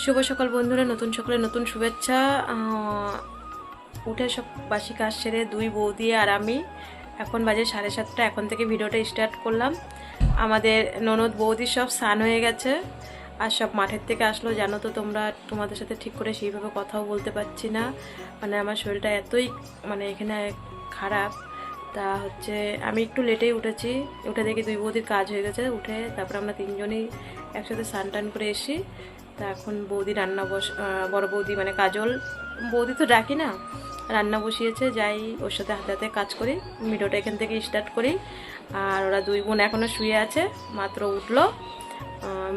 শুভ সকাল বন্ধুরা, নতুন সকালে নতুন শুভেচ্ছা। উঠে সব বাসি কাজ সেরে দুই বৌদি আর আমি এখন বাজে 7:30। এখন থেকে ভিডিওটা স্টার্ট করলাম। আমাদের ননদ বৌদি সব স্নান হয়ে গেছে আর সব মাঠের থেকে আসলো। জানো তো তোমরা, তোমাদের সাথে ঠিক করে সেইভাবে কথাও বলতে পারছি না, মানে আমার শরীরটা এতই এখানে খারাপ। তা হচ্ছে আমি একটু লেটেই উঠেছি, উঠে দেখি দুই বৌদির কাজ হয়ে গেছে। উঠে তারপর আমরা তিনজনেই একসাথে স্নান টান করে এসি। তা এখন বৌদি রান্না বড় বৌদি কাজল বৌদি তো ডাকি না, রান্না বসিয়েছে। যাই ওর সাথে হাতে হাতে কাজ করি, ভিডিওটা এখান থেকে স্টার্ট করি। আর ওরা দুই বোন এখনও শুয়ে আছে, মাত্র উঠলো।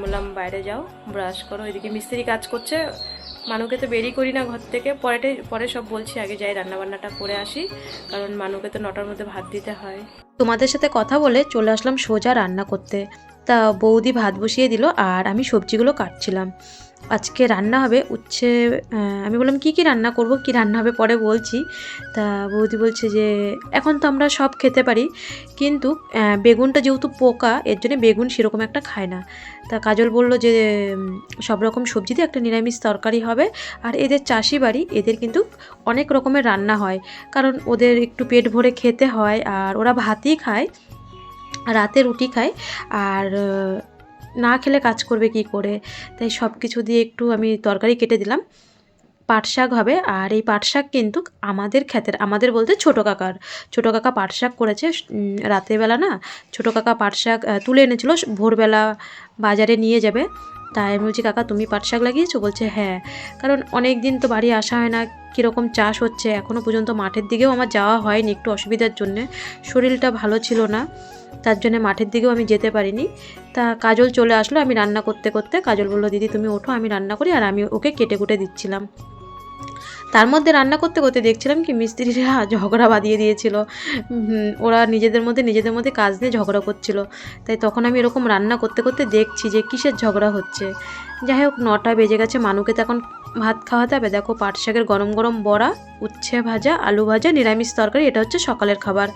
বললাম বাইরে যাও ব্রাশ করো, এদিকে মিস্ত্রি কাজ করছে। মানুকে তো বেরিয়ে করি না ঘর থেকে, পরে সব বলছি, আগে যাই রান্নাবান্নাটা করে আসি, কারণ মানুকে তো 9টার মধ্যে ভাত দিতে হয়। তোমাদের সাথে কথা বলে চলে আসলাম সোজা রান্না করতে। তা বৌদি ভাত বসিয়ে দিল আর আমি সবজিগুলো কাটছিলাম। আজকে রান্না হবে উচ্ছে। আমি বললাম কি কি রান্না করব, কি রান্না হবে পরে বলছি। তা বৌদি বলছে যে এখন তো আমরা সব খেতে পারি, কিন্তু বেগুনটা যেহেতু পোকা, এর জন্য বেগুন সেরকম একটা খায় না। তা কাজল বলল যে সব রকম সবজি দিয়ে একটা নিরামিষ তরকারি হবে। আর এদের চাষি বাড়ি, এদের কিন্তু অনেক রকমের রান্না হয়, কারণ ওদের একটু পেট ভরে খেতে হয়। আর ওরা ভাতই খায়, রাতে রুটি খায়। আর না খেলে কাজ করবে কি করে, তাই সব কিছু দিয়ে একটু আমি তরকারি কেটে দিলাম। পাট শাক হবে, আর এই পাট শাক কিন্তু আমাদের ক্ষেতের, আমাদের বলতে ছোটো কাকা পাট শাক করেছে। রাতের বেলা না ছোটো কাকা পাট শাক তুলে এনেছিল, ভোরবেলা বাজারে নিয়ে যাবে। তাই আমি বলছি কাকা তুমি পাট শাক লাগিয়েছো? বলছে হ্যাঁ, কারণ অনেক দিন তো বাড়ি আসা হয় না, কীরকম চাষ হচ্ছে এখনও পর্যন্ত মাঠের দিকেও আমার যাওয়া হয়নি, একটু অসুবিধার জন্যে, শরীরটা ভালো ছিল না, তার জন্য মাঠের দিকেও আমি যেতে পারিনি। তা কাজল চলে আসলো, আমি রান্না করতে করতে কাজল বললো দিদি তুমি ওঠো আমি রান্না করি, আর আমি ওকে কেটে কুটে দিচ্ছিলাম। তার মধ্যে রান্না করতে করতে দেখছিলাম কি মিস্ত্রিরা ঝগড়া বাঁধিয়ে দিয়েছিল। ওরা নিজেদের মধ্যে কাজ নিয়ে ঝগড়া করছিল। তাই তখন আমি এরকম রান্না করতে করতে দেখছি যে কিসের ঝগড়া হচ্ছে। যাই হোক 9টা বেজে গেছে, মানুকে তো এখন ভাত খাওয়াতে হবে। দেখো পাট শাকের গরম গরম বড়া, উচ্ছে ভাজা, আলু ভাজা, নিরামিষ তরকারি, এটা হচ্ছে সকালের খাবার।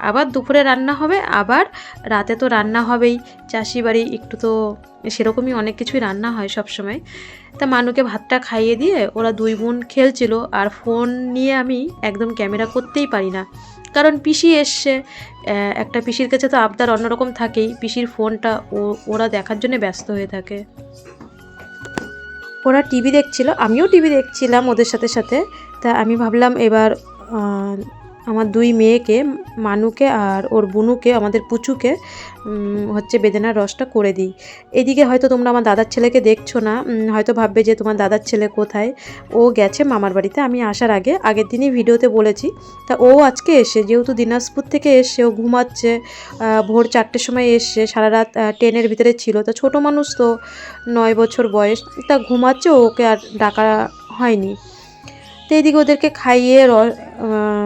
আবার দুপুরে রান্না হবে, আবার রাতে তো রান্না হবেই। চাষি বাড়ি একটু তো সেরকমই অনেক কিছুই রান্না হয় সব সময়। তা মানুকে ভাতটা খাইয়ে দিয়ে ওরা দুই বোন খেলছিল। আর ফোন নিয়ে আমি একদম ক্যামেরা করতেই পারি না, কারণ পিসি এসছে। একটা পিসির কাছে তো আবদার অন্যরকম থাকেই, পিসির ফোনটা ওরা দেখার জন্য ব্যস্ত হয়ে থাকে। ওরা টিভি দেখছিল, আমিও টিভি দেখছিলাম ওদের সাথে সাথে। তা আমি ভাবলাম এবার আমার দুই মেয়েকে, মানুকে আর ওর বুনুকে, আমাদের পুচুকে হচ্ছে বেদানার রসটা করে দিই। এদিকে হয়তো তোমরা আমার দাদার ছেলেকে দেখছো না, হয়তো ভাববে যে তোমার দাদার ছেলে কোথায়। ও গেছে মামার বাড়িতে, আমি আসার আগের দিনই ভিডিওতে বলেছি। তা ও আজকে এসে, যেহেতু দিনাজপুর থেকে এসে ও ঘুমাচ্ছে, ভোর 4টের সময় এসছে, সারা রাত ট্রেনের ভিতরে ছিল। তা ছোটো মানুষ তো, 9 বছর বয়স, তা ঘুমাচ্ছে, ওকে আর ডাকা হয়নি। তো এইদিকে ওদেরকে খাইয়ে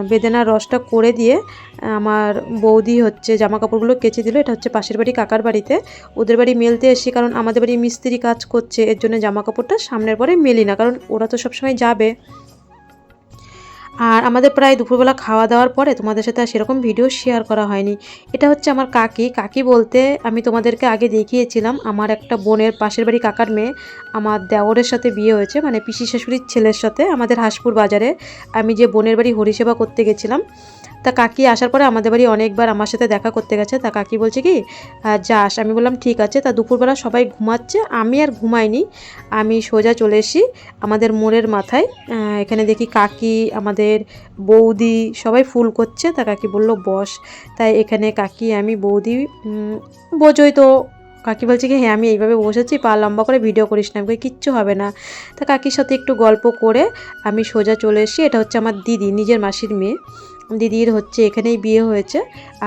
বেদানার রসটা করে দিয়ে আমার বৌদি হচ্ছে জামা কাপড়গুলো কেচে দিল। এটা হচ্ছে পাশের বাড়ি কাকার বাড়িতে, ওদের বাড়ি মেলতে এসেছি, কারণ আমাদের বাড়ি মিস্ত্রি কাজ করছে, এর জন্য জামা কাপড়টা সামনের পরে মেলি না, কারণ ওরা তো সবসময় যাবে। আর আমাদের প্রায় দুপুরবেলা খাওয়া দাওয়ার পরে তোমাদের সাথে আর সেরকম ভিডিও শেয়ার করা হয়নি। এটা হচ্ছে আমার কাকি বলতে আমি তোমাদেরকে আগে দেখিয়েছিলাম, আমার একটা বোনের পাশের বাড়ি কাকার মেয়ে আমার দেওরের সাথে বিয়ে হয়েছে, পিসি শাশুড়ির ছেলের সাথে, আমাদের হাসপুর বাজারে আমি যে বোনের বাড়ি হরিসেবা করতে গেছিলাম। তা কাকি আসার পরে আমাদের বাড়ি অনেকবার আমার সাথে দেখা করতে গেছে। তা কাকি বলছে কি যাস, আমি বললাম ঠিক আছে। তা দুপুরবেলা সবাই ঘুমাচ্ছে, আমি আর ঘুমাইনি, আমি সোজা চলে এসি আমাদের মোড়ের মাথায়। এখানে দেখি কাকি, আমাদের বৌদি সবাই ফুল করছে। তা কাকি বলল বস, তাই এখানে কাকি, আমি, বৌদি, বোঝোই তো। কাকি বলছে কি হ্যাঁ আমি এইভাবে বসেছি, পা লম্বা করে ভিডিও করিস না, আমি কিচ্ছু হবে না। তা কাকির সাথে একটু গল্প করে আমি সোজা চলে এসি। এটা হচ্ছে আমার দিদি, নিজের মাসির মেয়ে, দিদির হচ্ছে এখানেই বিয়ে হয়েছে।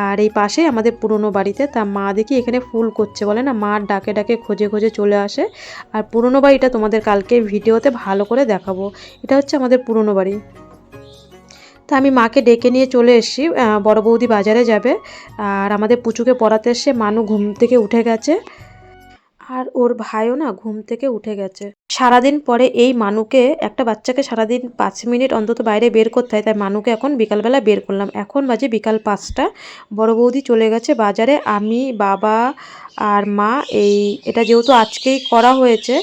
আর এই পাশেই আমাদের পুরনো বাড়িতে। তা মা দেখি এখানে ফুল করছে, বলে না মা ডাকে ডাকে খোঁজে খোঁজে চলে আসে। আর পুরনো বাড়িটা তোমাদের কালকে ভিডিওতে ভালো করে দেখাবো। এটা হচ্ছে আমাদের পুরনো বাড়ি। তা আমি মাকে ডেকে নিয়ে চলে এসেছি, বড় বৌদি বাজারে যাবে, আর আমাদের পুচুকে পড়াতে এসে মানু ঘুম থেকে উঠে গেছে, আর ওর ভাইও না ঘুম থেকে উঠে গেছে। সারাদিন পরে এই মানুকে, একটা বাচ্চাকে সারাদিন 5 মিনিট অন্তত বাইরে বের করতে হয়, তাই মানুকে এখন বিকালবেলা বের করলাম। এখন বাজে বিকাল 5টা। বড় বৌদি চলে গেছে বাজারে, আমি, বাবা আর মা। এটা যেহেতু আজকেই করা হয়েছে,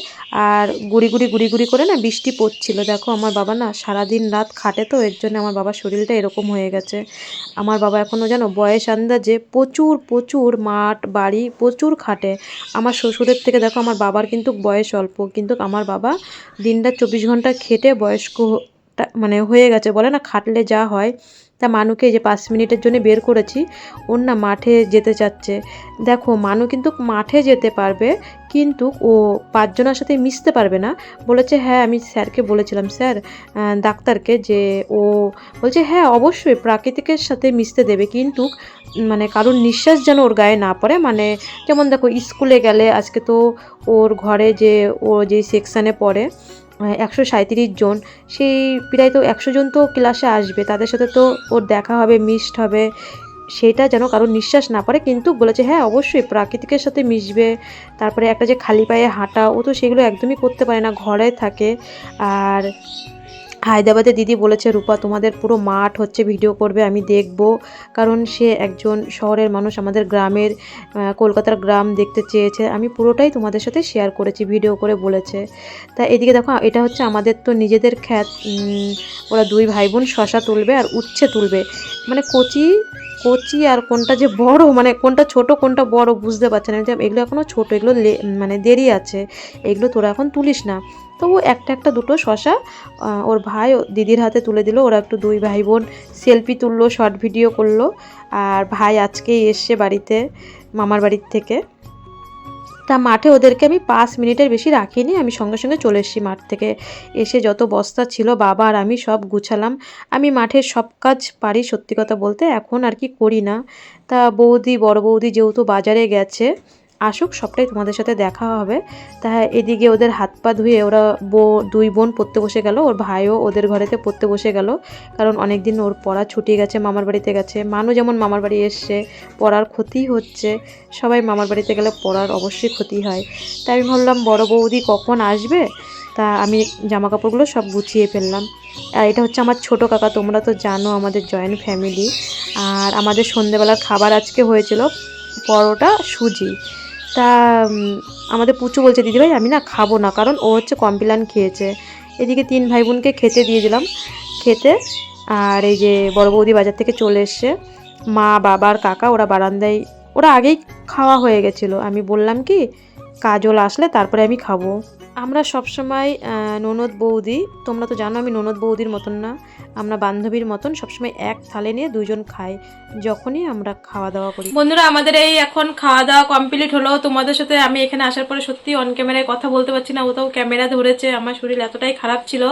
আর গুড়ি গুড়ি গুড়ি গুড়ি করে না বৃষ্টি পড়ছিল। দেখো আমার বাবা না সারাদিন রাত খাটে, তো এর জন্য আমার বাবার শরীরটা এরকম হয়ে গেছে। আমার বাবা এখনও যেন বয়স আন্দাজে প্রচুর প্রচুর মাঠ বাড়ি প্রচুর খাটে। আমার শ্বশুরের থেকে দেখো আমার বাবার কিন্তু বয়স অল্প, কিন্তু আমার বাবা দিনরাত 24 ঘন্টা খেটে বয়স্ক মানে হয়ে গেছে, বলে না খাটলে যা হয়। তা মানুকে যে 5 মিনিটের জন্য বের করেছি, ওর না মাঠে যেতে চাচ্ছে। দেখো মানু কিন্তু মাঠে যেতে পারবে, কিন্তু ও 5জনের সাথে মিশতে পারবে না। বলেছে হ্যাঁ, আমি স্যারকে বলেছিলাম, স্যার ডাক্তারকে, যে ও বলছে হ্যাঁ অবশ্যই প্রাকৃতিকের সাথে মিশতে দেবে, কিন্তু মানে কারোর নিঃশ্বাস যেন ওর গায়ে না পড়ে। মানে যেমন দেখো স্কুলে গেলে আজকে তো ওর ঘরে যে ও যে সেকশানে পড়ে 137 জন, সেই প্রায় তো 100 জন তো ক্লাসে আসবে, তাদের সাথে তো ওর দেখা হবে, মিশড হবে, সেটা যেন কারোর নিঃশ্বাস না পড়ে। কিন্তু বলেছে হ্যাঁ অবশ্যই প্রাকৃতিকের সাথে মিশবে। তারপরে একটা যে খালি পায়ে হাঁটা, ও তো সেগুলো একদমই করতে পারে না, ঘরে থাকে। আর হায়দ্রাবাদে দিদি বলেছে রূপা তোমাদের পুরো মাঠ হচ্ছে ভিডিও করবে, আমি দেখব, কারণ সে একজন শহরের মানুষ, আমাদের গ্রামের কলকাতার গ্রাম দেখতে চেয়েছে। আমি পুরোটাই তোমাদের সাথে শেয়ার করেছি ভিডিও করে বলেছে। তা এদিকে দেখো এটা হচ্ছে আমাদের তো নিজেদের খ্যাত, ওরা দুই ভাই বোন শশা তুলবে আর উচ্ছে তুলবে। মানে কচি কচি আর কোনটা যে বড়, মানে কোনটা ছোট কোনটা বড় বুঝতে পারছে না। এগুলো এখনও ছোট, এগুলো মানে দেরি আছে, এগুলো তোরা এখন তুলিস না। তবু একটা একটা দুটো শশা ওর ভাই দিদির হাতে তুলে দিল। ওরা একটু দুই ভাই বোন সেলফি তুললো, শর্ট ভিডিও করলো। আর ভাই আজকেই এসছে বাড়িতে, মামার বাড়ির থেকে। তা মাঠে ওদেরকে আমি 5 মিনিটের বেশি রাখিনি, আমি সঙ্গে সঙ্গে চলে এসেছি মাঠ থেকে। এসে যত বস্তা ছিল বাবা আর আমি সব গুছালাম। আমি মাঠের সব কাজ পারি সত্যি কথা বলতে, এখন আর কি করি না। তা বড় বৌদি যেহেতু বাজারে গেছে, আসুক সবটাই তোমাদের সাথে দেখা হবে। তা এদিকে ওদের হাত পা ধুয়ে ওরা দুই বোন পড়তে বসে গেল, ওর ভাইও ওদের ঘরেতে পড়তে বসে গেল, কারণ অনেক দিন ওর পড়া ছুটি গেছে, মামার বাড়িতে গেছে। মানু যেমন মামার বাড়ি এসছে, পড়ার ক্ষতি হচ্ছে, সবাই মামার বাড়িতে গেলে পড়ার অবশ্যই ক্ষতি হয়। তাই আমি ভাবলাম বড় বৌদি কখন আসবে, তা আমি জামা কাপড়গুলো সব গুছিয়ে ফেললাম। আর এটা হচ্ছে আমার ছোট কাকা, তোমরা তো জানো আমাদের জয়েন্ট ফ্যামিলি। আর আমাদের সন্ধেবেলার খাবার আজকে হয়েছিল পরোটা সুজি। তা আমাদের পুচু বলছে দিদিভাই আমি না খাবো না, কারণ ও হচ্ছে কমপ্লেন খেয়েছে। এদিকে 3 ভাই বোনকে খেতে দিয়ে দিলাম খেতে। আর এই যে বড় বৌদি বাজার থেকে চলে এসছে, মা বাবার কাকা ওরা বারান্দায়, ওরা আগেই খাওয়া হয়ে গেছিলো। আমি বললাম কি কাজল আসলে তারপরে আমি খাবো। আমরা সবসময় ননদ বৌদি, তোমরা তো জানো আমি ননদ বৌদির মতন না, আমরা বান্ধবীর মতন সবসময় এক থালে নিয়ে দুজন খাই যখনই আমরা খাওয়া দাওয়া করি। বন্ধুরা আমাদের এই এখন খাওয়া দাওয়া কমপ্লিট হলো। তোমাদের সাথে আমি এখানে আসার পরে সত্যি অন ক্যামেরায় কথা বলতে পারছি না, ওটাও ক্যামেরা ধরেছে। আমার শরীর এতটাই খারাপ ছিল,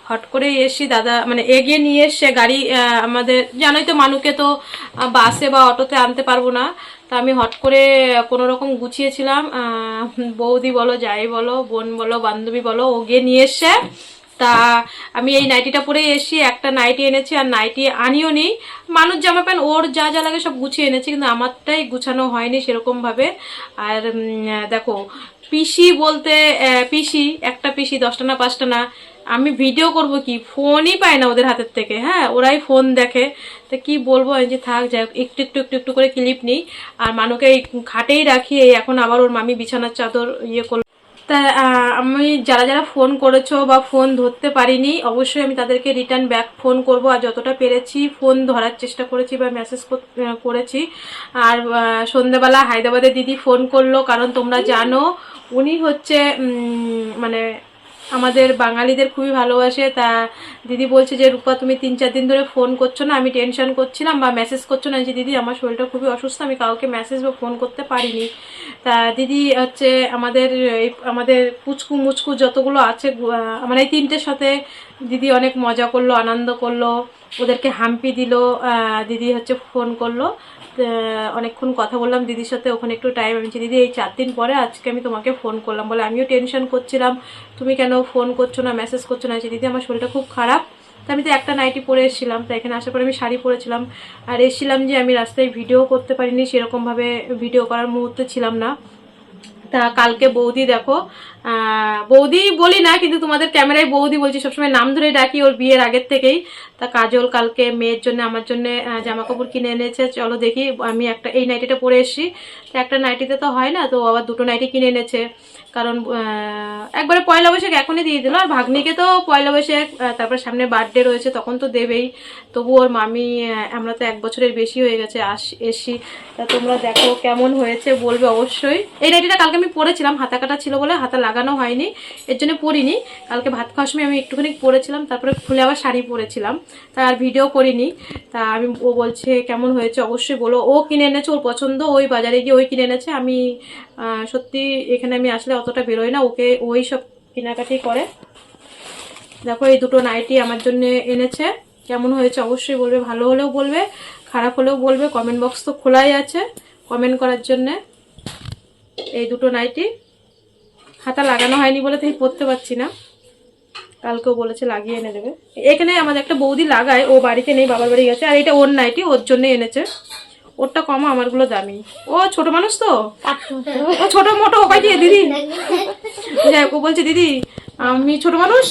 হট করে এসছি, দাদা মানে এগিয়ে নিয়ে এসছে গাড়ি। আমাদের জানোই তো মানুকে তো বাসে বা অটোতে আনতে পারবো না, তা আমি হট করে কোনো রকম গুছিয়েছিলাম। বৌদি বলো, যাই বলো, বোন বলো, বান্ধবী বলো, ও গিয়ে নিয়ে এসছে। তা আমি এই নাইটিটা পরেই এসছি, একটা নাইটি এনেছি, আর নাইটি আনিও নি। মানুষ জামা প্যান্ট ওর যা যা লাগে সব গুছিয়ে এনেছি, কিন্তু আমারটাই গুছানো হয়নি সেরকমভাবে। আর দেখো পিসি বলতে পিসি, একটা পিসি 10টা না 5টা না। আমি ভিডিও করব কি, ফোনই পাই না ওদের হাতের থেকে। হ্যাঁ ওরাই ফোন দেখে, তা কি বলবো, এই যে থাক যাই, একটু একটু একটু একটু করে ক্লিপ নিই। আর মানুকে এই খাটেই রাখি, এই এখন আবার ওর মামি বিছানার চাদর ইয়ে করলো। তা আমি যারা যারা ফোন করেছো বা ফোন ধরতে পারিনি, অবশ্যই আমি তাদেরকে রিটার্ন ব্যাক ফোন করব। আর যতটা পেরেছি ফোন ধরার চেষ্টা করেছি বা মেসেজ করেছি। আর সন্ধ্যাবেলা হায়দ্রাবাদের দিদি ফোন করলো, কারণ তোমরা জানো উনি হচ্ছে মানে আমাদের বাঙালিদের খুবই ভালোবাসে। তা দিদি বলছে যে রূপা তুমি 3-4 দিন ধরে ফোন করছো না, আমি টেনশন করছিলাম, বা মেসেজ করছো না। যে দিদি আমার শরীরটা খুবই অসুস্থ, আমি কাউকে মেসেজ বা ফোন করতে পারিনি। তা দিদি হচ্ছে আমাদের পুচকু মুচকু যতগুলো আছে, মানে এই 3টের সাথে দিদি অনেক মজা করলো, আনন্দ করলো, ওদেরকে হাম্পি দিল। দিদি হচ্ছে ফোন করলো, অনেকক্ষণ কথা বললাম দিদির সাথে ওখানে একটু টাইম। আমি দিদি এই 4 দিন পরে আজকে আমি তোমাকে ফোন করলাম, বলে আমিও টেনশন করছিলাম তুমি কেন ফোন করছো না, মেসেজ করছো না। দিদি আমার শরীরটা খুব খারাপ। তো আমি তো একটা নাইটি পরে এসেছিলাম, তো এখানে আসার পরে আমি শাড়ি পরেছিলাম। আর এসেছিলাম যে আমি রাস্তায় ভিডিও করতে পারিনি, সেরকমভাবে ভিডিও করার মুহূর্তে ছিলাম না। তা কালকে বৌদি দেখো, বৌদি বলি না কিন্তু তোমাদের ক্যামেরায় বৌদি বলছি, সবসময় নাম ধরে ডাকি ওর বিয়ের আগের থেকেই। তা কাজল কালকে মেয়ের জন্য আমার জন্য জামা কাপড় কিনে এনেছে। চলো দেখি, আমি একটা এই নাইটিটা পরে এসেছি, তো একটা নাইটিতে তো হয় না, তো আবার দুটো নাইটি কিনে এনেছে। কারণ একবারে পয়লা বৈশাখ এখনই দিয়ে দিল, আর ভাগ্নিকে তো পয়লা বৈশাখ তারপর সামনে বার্থডে রয়েছে তখন তো দেবেই। তবু ওর মামি, আমরা তো 1 বছরের বেশি হয়ে গেছে এসি। তা তোমরা দেখো কেমন হয়েছে বলবে অবশ্যই। এই নাইটিটা কালকে আমি পরেছিলাম, হাতা কাটা ছিল বলে হাতা লাগানো হয়নি, এর জন্য পরিনি। কালকে ভাত খাওয়ার সময় আমি একটুখানি পরেছিলাম, তারপরে খুলে আবার শাড়ি পরেছিলাম, তার ভিডিও করিনি। তা ও বলছে কেমন হয়েছে অবশ্যই বলো। ও কিনে এনেছে, ওর পছন্দ, ওই বাজারে গিয়ে ওই কিনে এনেছে। আমি সত্যি এখানে আমি আসলে অতটা বেরোই না, ওই সব কেনাকাটি করে। দেখো এই দুটো নাইটি আমার জন্য এনেছে, কেমন হয়েছে অবশ্যই বলবে, ভালো হলেও বলবে, খারাপ হলেও বলবে। কমেন্ট বক্স তো খোলাই আছে কমেন্ট করার জন্য। এই দুটো নাইটি হাতা লাগানো হয়নি বলে তাই পরতে পারছি না, কালকেও বলেছে লাগিয়ে এনে দেবে। এখানে আমাদের একটা বৌদি লাগায়, ও বাড়িতে নেই, বাবার বাড়ি গেছে। আর এটা ওর নাইটি, ওর জন্য এনেছে। ওরটা কম, আমারগুলো দামি। ও ছোট মানুষ তো, ও ছোট মোটো ওকে দিয়ে দিদি, যাই ও বলছে দিদি আমি ছোট মানুষ,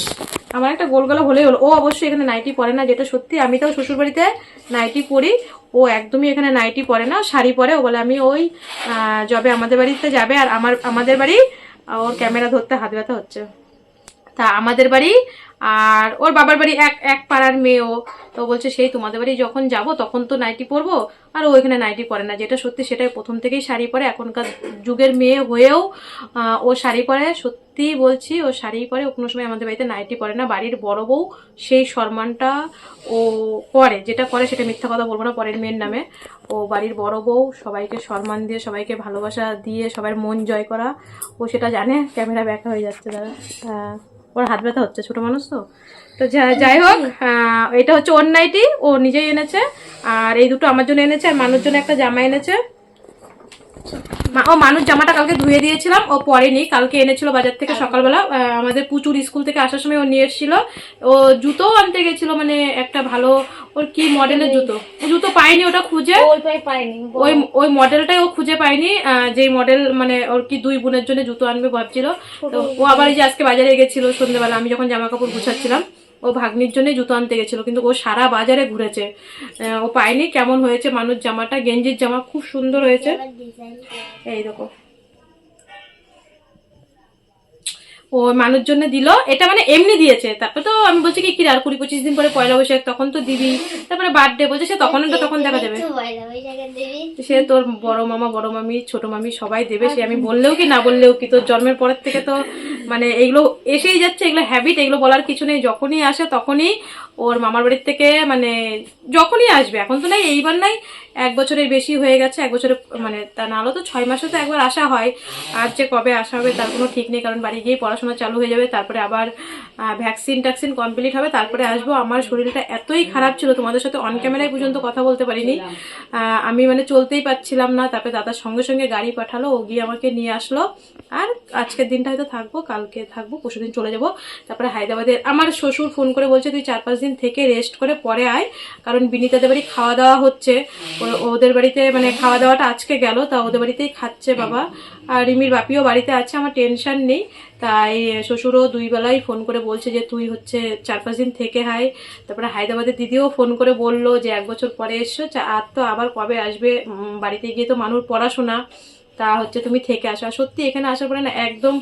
আমার একটা গোল গলা হলেই হলো। ও অবশ্যই এখানে নাইটি পরে না, যেটা সত্যি। আমি তো শ্বশুর বাড়িতে নাইটি পরি, ও একদমই এখানে নাইটি পরে না, শাড়ি পরে। ও বলে আমি ওই যবে আমাদের বাড়িতে যাবে, আর আমাদের বাড়ি, ওর ক্যামেরা ধরতে হাত ব্যথা হচ্ছে। তা আমাদের বাড়ি আর ওর বাবার বাড়ি এক পাড়ার মেয়েও, তো বলছে সেই তোমাদের বাড়ি যখন যাব তখন তো নাইটি পরবো, আর ও এখানে নাইটি পরে না, যেটা সত্যি সেটাই। প্রথম থেকেই শাড়ি পরে, এখনকার যুগের মেয়ে হয়েও ও শাড়ি পরে। সত্যি বলছি, ও শাড়ি পরে, ও কোনো সময় আমাদের বাড়িতে নাইটি পরে না। বাড়ির বড় বউ, সেই সম্মানটা ও করে, যেটা করে সেটা মিথ্যা কথা বলবো না পরের মেয়ের নামে। ও বাড়ির বড় বউ, সবাইকে সম্মান দিয়ে, সবাইকে ভালোবাসা দিয়ে, সবার মন জয় করা, ও সেটা জানে। ক্যামেরা ব্যাকা হয়ে যাচ্ছে দাদা, ওর হাত ব্যথা হচ্ছে, ছোট মানুষ তো। তো যাই হোক, এটা হচ্ছে ওর নাইটি, ও নিজেই এনেছে। আর এই দুটো আমার জন্য এনেছে, আর মানুষ জন্য একটা জামা এনেছে। ও মানুষ জামাটা কালকে ধুয়ে দিয়েছিলাম, ও পরেনি, কালকে এনেছিল বাজার থেকে সকালবেলা। আমাদের পুচুর স্কুল থেকে আসার সময় ও নিয়ে এসেছিল। ও জুতোও আনতে গেছিল, মানে একটা ভালো, ওর কি মডেলের জুতো পাইনি, ওটা খুঁজে ওই মডেলটাই ও খুঁজে পাইনি, যেই মডেল, মানে ওর কি 2 বোনের জন্য জুতো আনবে ভাবছিল। তো ও আবার এই যে আজকে বাজারে গেছিল সন্ধ্যেবেলা, আমি যখন জামা কাপড় গুছাচ্ছিলাম, ও ভাগ্নির জন্য জুতো আনতে গেছিল, কিন্তু ও সারা বাজারে ঘুরেছে, ও পায়নি। কেমন হয়েছে মানুষ জামাটা, গেঞ্জির জামা, খুব সুন্দর হয়েছে। এই দেখো, ও মানুষ জন্য দিল এটা, মানে এমনি দিয়েছে। তারপর তো আমি বলছি কি আর 20-25 দিন পরে পয়লা বৈশাখ, তখন তো দিবি, তারপরে বার্থডে বলছে, সে তখন দেখা যাবে। সে তোর বড় মামা, বড় মামি, ছোট মামি সবাই দেবে, সে আমি বললেও কি না বললেও কি। তোর জন্মের পরের থেকে তো মানে এইগুলো এসেই যাচ্ছে, এগুলো হ্যাবিট, এগুলো বলার কিছু নেই। যখনই আসে তখনই ওর মামার বাড়ির থেকে, মানে যখনই আসবে, এখন তো নাই, এইবার নাই, 1 বছরের বেশি হয়ে গেছে। 1 বছরে মানে তা না হলো তো 6 মাসে তো একবার আসা হয়। আর যে কবে আসা হবে তার কোনো ঠিক নেই, কারণ বাড়ি গিয়েই পড়াশোনা চালু হয়ে যাবে, তারপরে আবার ভ্যাকসিন কমপ্লিট হবে, তারপরে আসবো। আমার শরীরটা এতই খারাপ ছিল, তোমাদের সাথে অন ক্যামেরায় পর্যন্ত কথা বলতে পারিনি, আমি মানে চলতেই পারছিলাম না। তারপরে দাদার সঙ্গে সঙ্গে গাড়ি পাঠালো, ও গিয়ে আমাকে নিয়ে আসলো। আর আজকের দিনটা হয়তো থাকবো, কালকে থাকবো, পরশুদিন চলে যাবো। তারপরে হায়দ্রাবাদে আমার শ্বশুর ফোন করে বলছে তুই 4-5 দিন থেকে রেস্ট করে পরে আয়, কারণ বিনীতাদের বাড়ি খাওয়া দাওয়া হচ্ছে। ওদের বাড়িতে মানে খাওয়া দাওয়াটা আজকে গেল, তা ওদের বাড়িতেই খাচ্ছে বাবা, আর রিমির বাপিও বাড়িতে আছে, আমার টেনশন নেই। তাই শ্বশুরও 2 বেলাই ফোন করে বলছে যে তুই হচ্ছে 4-5 দিন থেকে হাই। তারপরে হায়দ্রাবাদের দিদিও ফোন করে বললো যে 1 বছর পরে এসছো, আর তো আবার কবে আসবে, বাড়িতে গিয়ে তো মানুষ পড়াশোনা, তা হচ্ছে তুমি থেকে আসো। আর সত্যি এখানে আসার পরে না একদম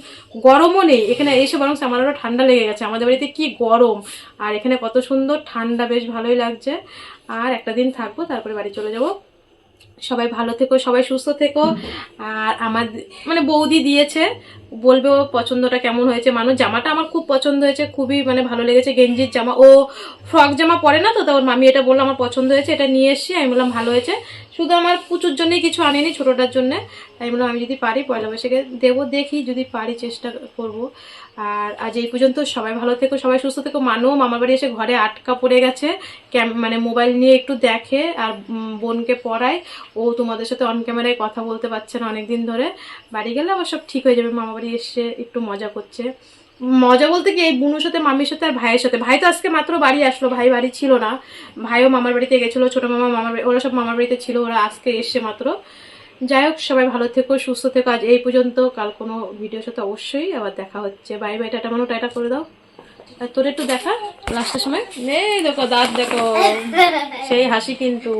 গরমও নেই, এখানে এসে বরং আমার আরো ঠান্ডা লেগে গেছে। আমাদের বাড়িতে কি গরম, আর এখানে কত সুন্দর ঠান্ডা, বেশ ভালোই লাগছে। আর একটা দিন থাকবো, তারপরে বাড়ি চলে যাবো। সবাই ভালো থেকো, সবাই সুস্থ থেকো। আর আমার মানে বৌদি দিয়েছে, বলবে ও পছন্দটা কেমন হয়েছে। মানুষ জামাটা আমার খুব পছন্দ হয়েছে, খুবই মানে ভালো লেগেছে। গেঞ্জির জামা, ও ফ্রক জামা পরে না, তো ওর মামি এটা বললো আমার পছন্দ হয়েছে, এটা নিয়ে এসছি। আমি বললাম ভালো হয়েছে, শুধু আমার পুচুর জন্যই কিছু আনিনি, ছোটোটার জন্য। তাই বললাম আমি যদি পারি পয়লা বৈশাখে দেবো, দেখি যদি পারি চেষ্টা করবো। আর আজ এই পর্যন্ত, সবাই ভালো থেকো, সবাই সুস্থ থেকো। মানও মামার বাড়ি এসে ঘরে আটকা পড়ে গেছে, মানে মোবাইল নিয়ে একটু দেখে, আর বোনকে পড়ায়। ও তোমাদের সাথে অন ক্যামেরায় কথা বলতে পারছে না অনেকদিন ধরে। বাড়ি গেলে আবার সব ঠিক হয়ে যাবে। মামা বাড়ি এসে একটু মজা করছে, মজা বলতে কি এই বুনুর সাথে, মামির সাথে, আর ভাইয়ের সাথে। ভাই তো আজকে মাত্র বাড়ি আসলো, ভাই বাড়ি ছিল না, ভাইও মামার বাড়িতে গেছিলো, ছোট মামা মামার বাড়ি, ওরা সব মামার বাড়িতে ছিল, ওরা আজকে এসছে মাত্র। যাই হোক, সবাই ভালো থেকো, সুস্থ থেকো। আজ এই পর্যন্ত, কাল কোনো ভিডিওর সাথে অবশ্যই আবার দেখা হচ্ছে। বাই বাই, টাটা মানু, টাটা করে দাও। আর তোর একটু দেখা লাস্টের সময়, এই দেখো দাঁত দেখো, সেই হাসি কিন্তু।